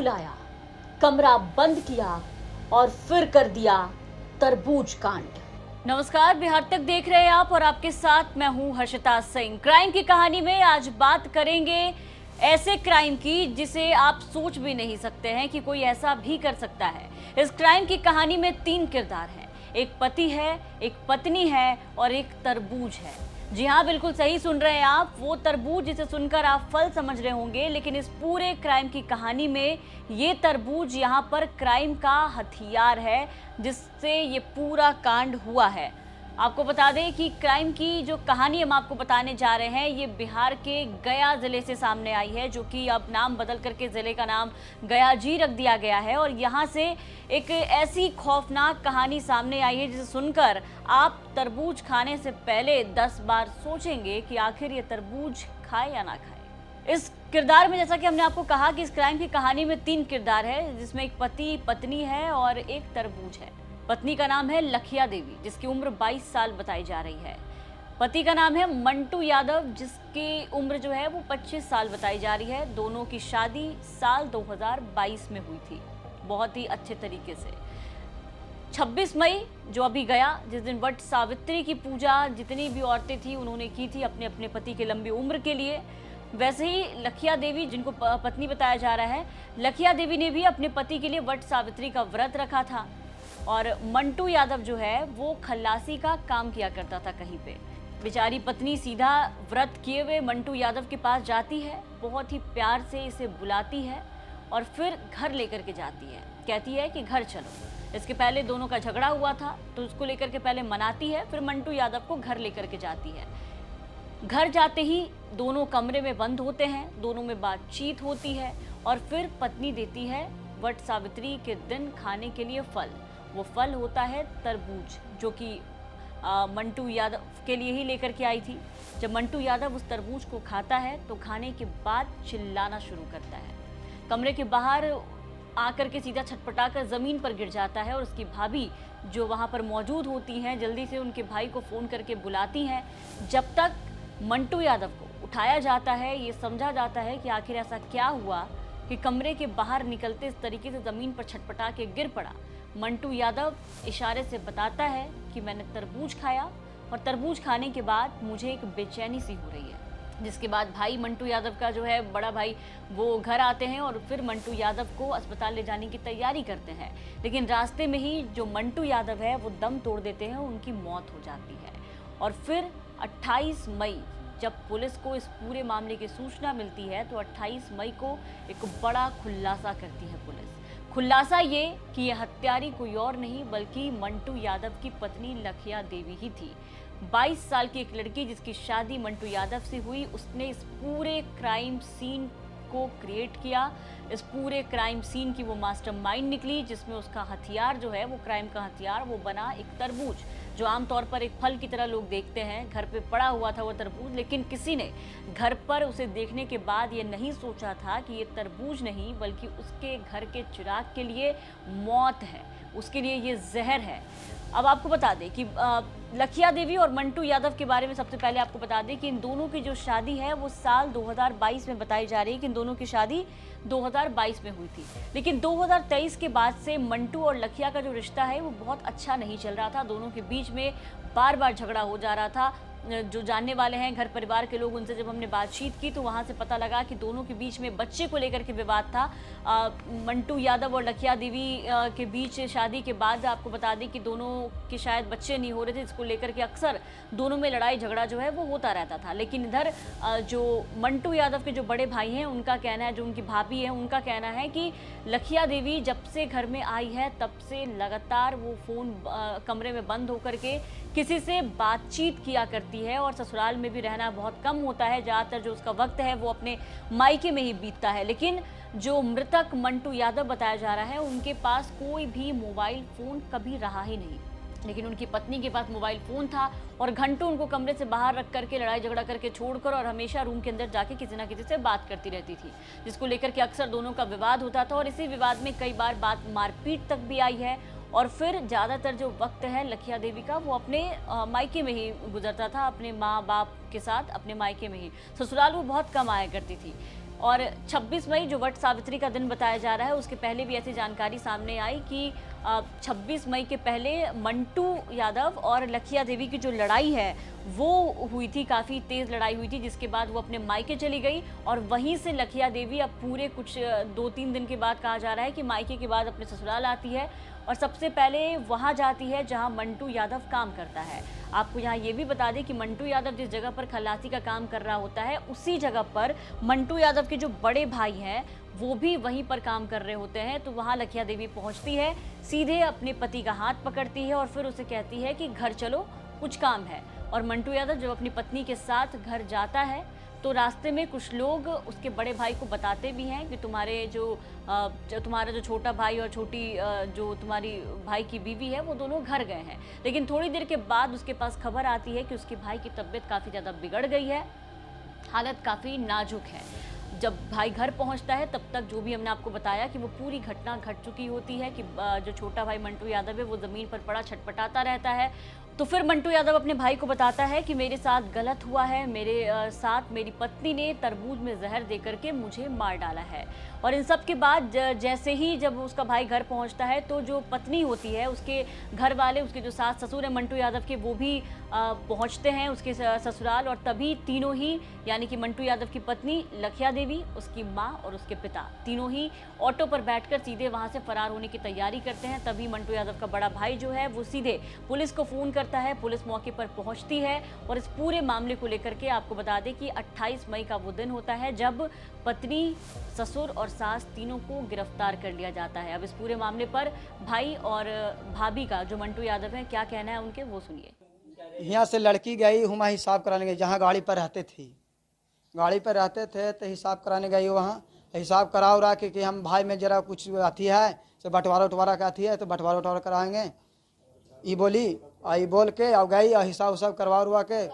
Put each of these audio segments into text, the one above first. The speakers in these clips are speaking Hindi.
बुलाया, कमरा बंद किया और फिर कर दिया तरबूज कांड। नमस्कार, बिहार तक देख रहे हैं आप और आपके साथ मैं हूं हर्षिता सिंह। क्राइम की कहानी में आज बात करेंगे ऐसे क्राइम की जिसे आप सोच भी नहीं सकते हैं कि कोई ऐसा भी कर सकता है। इस क्राइम की कहानी में 3 किरदार हैं, एक पति है, एक पत्नी है और एक तरबूज है। जी हाँ, बिल्कुल सही सुन रहे हैं आप, वो तरबूज जिसे सुनकर आप फल समझ रहे होंगे, लेकिन इस पूरे क्राइम की कहानी में ये तरबूज यहाँ पर क्राइम का हथियार है जिससे ये पूरा कांड हुआ है। आपको बता दें कि क्राइम की जो कहानी हम आपको बताने जा रहे हैं ये बिहार के गया ज़िले से सामने आई है, जो कि अब नाम बदल करके ज़िले का नाम गया जी रख दिया गया है। और यहाँ से एक ऐसी खौफनाक कहानी सामने आई है जिसे सुनकर आप तरबूज खाने से पहले 10 बार सोचेंगे कि आखिर ये तरबूज खाए या ना खाए। इस किरदार में, जैसा कि हमने आपको कहा कि इस क्राइम की कहानी में 3 किरदार है, जिसमें एक पति पत्नी है और एक तरबूज है। पत्नी का नाम है लखिया देवी, जिसकी उम्र 22 साल बताई जा रही है। पति का नाम है मंटू यादव, जिसकी उम्र जो है वो 25 साल बताई जा रही है। दोनों की शादी साल 2022 में हुई थी, बहुत ही अच्छे तरीके से। 26 मई जो अभी गया, जिस दिन वट सावित्री की पूजा जितनी भी औरतें थी उन्होंने की थी अपने अपने पति की लंबी उम्र के लिए, वैसे ही लखिया देवी, जिनको पत्नी बताया जा रहा है, लखिया देवी ने भी अपने पति के लिए वट सावित्री का व्रत रखा था। और मंटू यादव जो है वो खल्लासी का काम किया करता था कहीं पे। बेचारी पत्नी सीधा व्रत किए हुए मंटू यादव के पास जाती है, बहुत ही प्यार से इसे बुलाती है और फिर घर लेकर के जाती है। कहती है कि घर चलो। इसके पहले दोनों का झगड़ा हुआ था तो उसको लेकर के पहले मनाती है, फिर मंटू यादव को घर लेकर के जाती है। घर जाते ही दोनों कमरे में बंद होते हैं, दोनों में बातचीत होती है और फिर पत्नी देती है वट सावित्री के दिन खाने के लिए फल। वो फल होता है तरबूज, जो कि मंटू यादव के लिए ही लेकर के आई थी। जब मंटू यादव उस तरबूज को खाता है तो खाने के बाद चिल्लाना शुरू करता है। कमरे के बाहर आकर के सीधा छटपटाकर ज़मीन पर गिर जाता है और उसकी भाभी जो वहाँ पर मौजूद होती हैं जल्दी से उनके भाई को फ़ोन करके बुलाती हैं। जब तक मंटू यादव को उठाया जाता है, ये समझा जाता है कि आखिर ऐसा क्या हुआ कि कमरे के बाहर निकलते इस तरीके से ज़मीन पर छटपटा के गिर पड़ा। मंटू यादव इशारे से बताता है कि मैंने तरबूज खाया और तरबूज खाने के बाद मुझे एक बेचैनी सी हो रही है। जिसके बाद भाई मंटू यादव का जो है बड़ा भाई, वो घर आते हैं और फिर मंटू यादव को अस्पताल ले जाने की तैयारी करते हैं। लेकिन रास्ते में ही जो मंटू यादव है वो दम तोड़ देते हैं, उनकी मौत हो जाती है। और फिर 28 मई जब पुलिस को इस पूरे मामले की सूचना मिलती है तो 28 मई को एक बड़ा खुलासा करती है पुलिस। खुलासा ये कि यह हत्यारी कोई और नहीं बल्कि मंटू यादव की पत्नी लखिया देवी ही थी। 22 साल की एक लड़की जिसकी शादी मंटू यादव से हुई, उसने इस पूरे क्राइम सीन को क्रिएट किया। इस पूरे क्राइम सीन की वो मास्टरमाइंड निकली, जिसमें उसका हथियार जो है वो क्राइम का हथियार वो बना एक तरबूज, जो आमतौर पर एक फल की तरह लोग देखते हैं। घर पे पड़ा हुआ था वो तरबूज, लेकिन किसी ने घर पर उसे देखने के बाद ये नहीं सोचा था कि ये तरबूज नहीं बल्कि उसके घर के चिराग के लिए मौत है, उसके लिए ये जहर है। अब आपको बता दें कि लखिया देवी और मंटू यादव के बारे में सबसे पहले आपको बता दें कि इन दोनों की जो शादी है वो साल 2022 में बताई जा रही है कि इन दोनों की शादी 2022 में हुई थी। लेकिन 2023 के बाद से मंटू और लखिया का जो रिश्ता है वो बहुत अच्छा नहीं चल रहा था। दोनों के बीच में बार बार झगड़ा हो जा रहा था। जो जानने वाले हैं, घर परिवार के लोग, उनसे जब हमने बातचीत की तो वहाँ से पता लगा कि दोनों के बीच में बच्चे को लेकर के विवाद था। मंटू यादव और लखिया देवी के बीच शादी के बाद आपको बता दें कि दोनों के शायद बच्चे नहीं हो रहे थे, जिसको लेकर के अक्सर दोनों में लड़ाई झगड़ा जो है वो होता रहता था। लेकिन इधर जो मंटू यादव के जो बड़े भाई हैं उनका कहना है, जो उनकी भाभी है उनका कहना है कि लखिया देवी जब से घर में आई है तब से लगातार वो फ़ोन कमरे में बंद होकर के किसी से बातचीत किया करती है और ससुराल में भी रहना बहुत कम होता है। ज़्यादातर जो उसका वक्त है वो अपने मायके में ही बीतता है। लेकिन जो मृतक मंटू यादव बताया जा रहा है उनके पास कोई भी मोबाइल फ़ोन कभी रहा ही नहीं, लेकिन उनकी पत्नी के पास मोबाइल फ़ोन था और घंटों उनको कमरे से बाहर रख करके लड़ाई झगड़ा करके छोड़कर और हमेशा रूम के अंदर जाके किसी ना किसी से बात करती रहती थी, जिसको लेकर के अक्सर दोनों का विवाद होता था और इसी विवाद में कई बार बात मारपीट तक भी आई है। और फिर ज़्यादातर जो वक्त है लखिया देवी का वो अपने मायके में ही गुजरता था, अपने माँ बाप के साथ अपने मायके में ही। ससुराल वो बहुत कम आया करती थी और 26 मई जो वट सावित्री का दिन बताया जा रहा है, उसके पहले भी ऐसी जानकारी सामने आई कि 26 मई के पहले मंटू यादव और लखिया देवी की जो लड़ाई है वो हुई थी, काफ़ी तेज़ लड़ाई हुई थी, जिसके बाद वो अपने मायके चली गई और वहीं से लखिया देवी अब पूरे कुछ 2-3 दिन के बाद कहा जा रहा है कि मायके के बाद अपने ससुराल आती है और सबसे पहले वहाँ जाती है जहाँ मंटू यादव काम करता है। आपको यहाँ ये भी बता दें कि मंटू यादव जिस जगह पर खलासी का काम कर रहा होता है, उसी जगह पर मंटू यादव के जो बड़े भाई हैं वो भी वहीं पर काम कर रहे होते हैं। तो वहाँ लखिया देवी पहुँचती है, सीधे अपने पति का हाथ पकड़ती है और फिर उसे कहती है कि घर चलो, कुछ काम है। और मंटू यादव जब अपनी पत्नी के साथ घर जाता है तो रास्ते में कुछ लोग उसके बड़े भाई को बताते भी हैं कि तुम्हारा जो छोटा भाई और छोटी जो तुम्हारी भाई की बीवी है वो दोनों घर गए हैं। लेकिन थोड़ी देर के बाद उसके पास खबर आती है कि उसके भाई की तबीयत काफ़ी ज़्यादा बिगड़ गई है, हालत काफ़ी नाजुक है। जब भाई घर पहुंचता है तब तक जो भी हमने आपको बताया कि वो पूरी घटना घट चुकी होती है कि जो छोटा भाई मंटू यादव है वो ज़मीन पर पड़ा छटपटाता रहता है। तो फिर मंटू यादव अपने भाई को बताता है कि मेरे साथ गलत हुआ है, मेरे साथ मेरी पत्नी ने तरबूज में जहर दे करके मुझे मार डाला है। और इन सब के बाद जैसे ही जब उसका भाई घर पहुंचता है तो जो पत्नी होती है, उसके घर वाले, उसके जो सास ससुर हैं मंटू यादव के, वो भी पहुंचते हैं उसके ससुराल। और तभी तीनों ही, यानी कि मंटू यादव की पत्नी लखिया देवी, उसकी माँ और उसके पिता, तीनों ही ऑटो पर बैठकर सीधे वहां से फरार होने की तैयारी करते हैं। तभी मंटू यादव का बड़ा भाई जो है वो सीधे पुलिस को फ़ोन करता है, पुलिस मौके पर पहुंचती है और इस पूरे मामले को लेकर के आपको बता दें कि 28 मई का वो दिन होता है जब पत्नी, ससुर और सास तीनों को गिरफ्तार कर लिया जाता है। अब इस पूरे मामले पर भाई और भाभी का, जो मंटू यादव है, क्या कहना है उनके, वो सुनिए। यहाँ से लड़की गई, हुमा हिसाब कराने गई, जहाँ गाड़ी पर रहते थे तो हिसाब कराने गई। वहाँ हिसाब करा उरा के कि हम भाई में जरा कुछ आती है, तो बंटवारा उटवारा का आती है, तो बंटवारा उटवारा कराएंगे, ये बोली। और ये बोल के और गई और हिसाब उसाब करवा उरवा के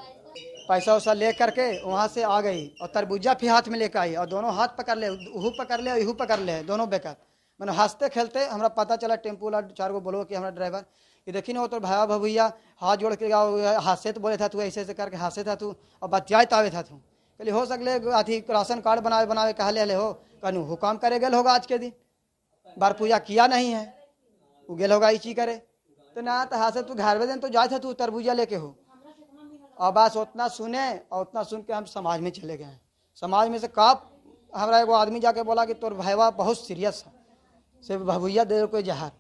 पैसा वैसा ले करके वहाँ से आ गई और तरबूजा फिर हाथ में लेकर आई और दोनों हाथ पकड़ ले, उहू पकड़ ले, इहू पकड़ ले, दोनों बेकार। मैंने हंसते खेलते हमरा पता चला, टेम्पू वाला 4 गो बोलो कि हमारा ड्राइवर, ये देखी ना वो तो भाया भैया हाथ जोड़ के हाथ तो बोले था तू, ऐसे करके हंसे था तू और बतियाए तावे था तू। कहली हो सकले अथी राशन कार्ड बनावे कहले हले हो, कहूँ हुकाम करे गल होगा आज के दिन, बार पूजा किया नहीं है, वो गेल होगा इसी करे। तो ना तो हाथ से तू घर दिन तो जाए था तू तरबूजा लेके हो। और बस उतना सुने और उतना सुन के हम समाज में चले गए। समाज में से कब हमारा एगो आदमी जाके बोला कि तोर भैया बहुत सीरियस है, से भभुया दे कोई जहर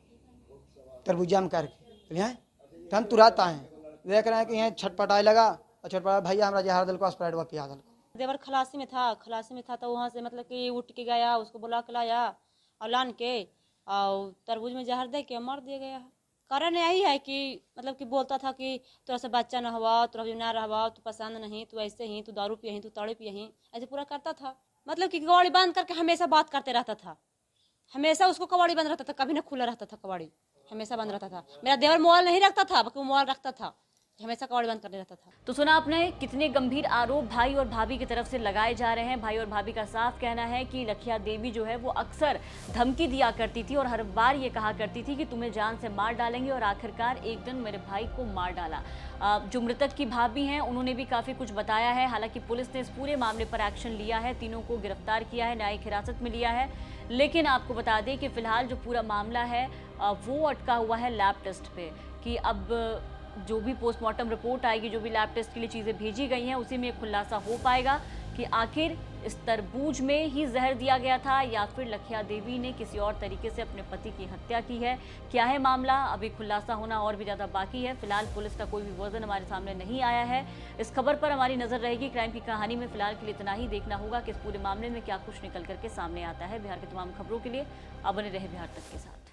तरबूजा में करके हैं। तो हम तुरंत आए, देख रहे हैं कि यहाँ छटपटाए लगा और छटपटा भैया हमारा जहर दिल को स्प्राइट पिया दिल को। देवर खलासी में था तो वहाँ से मतलब कि उठ के गया, उसको बुला के लाया और लान के और तरबूज में जहर दे के मार दिया गया है। कारण यही है कि मतलब कि बोलता था कि तोरा से बच्चा न हुआ, तोरा ना रहा, तू पसंद नहीं, तू ऐसे ही, तू दारू पियही, तू ताड़ी पियही, ऐसे पूरा करता था। मतलब कि कबाड़ी बंद करके हमेशा बात करते रहता था, हमेशा उसको कबाड़ी बंद रहता था, कभी ना खुला रहता था, कबाड़ी हमेशा बंद रहता था। मेरा देवर मोबाइल नहीं रखता था, बल्कि मोबाइल रखता था, हमेशा कबाड़ी बंद करने रहता था। तो सुना आपने कितने गंभीर आरोप भाई और भाभी की तरफ से लगाए जा रहे हैं। भाई और भाभी का साफ कहना है कि लखिया देवी जो है वो अक्सर धमकी दिया करती थी और हर बार ये कहा करती थी कि तुम्हें जान से मार डालेंगे, और आखिरकार एक दिन मेरे भाई को मार डाला। जो मृतक की भाभी हैं उन्होंने भी काफ़ी कुछ बताया है। हालांकि पुलिस ने इस पूरे मामले पर एक्शन लिया है, तीनों को गिरफ्तार किया है, न्यायिक हिरासत में लिया है। लेकिन आपको बता दें कि फिलहाल जो पूरा मामला है वो अटका हुआ है लैब टेस्ट पे, कि अब जो भी पोस्टमार्टम रिपोर्ट आएगी, जो भी लैब टेस्ट के लिए चीज़ें भेजी गई हैं, उसी में खुलासा हो पाएगा कि आखिर इस तरबूज में ही जहर दिया गया था या फिर लखिया देवी ने किसी और तरीके से अपने पति की हत्या की है। क्या है मामला, अभी खुलासा होना और भी ज़्यादा बाकी है। फिलहाल पुलिस का कोई भी वर्जन हमारे सामने नहीं आया है। इस खबर पर हमारी नज़र रहेगी क्राइम की कहानी में। फिलहाल के लिए इतना ही। देखना होगा कि इस पूरे मामले में क्या कुछ निकल करके सामने आता है। बिहार की तमाम खबरों के लिए अब बने रहे बिहार तक के साथ।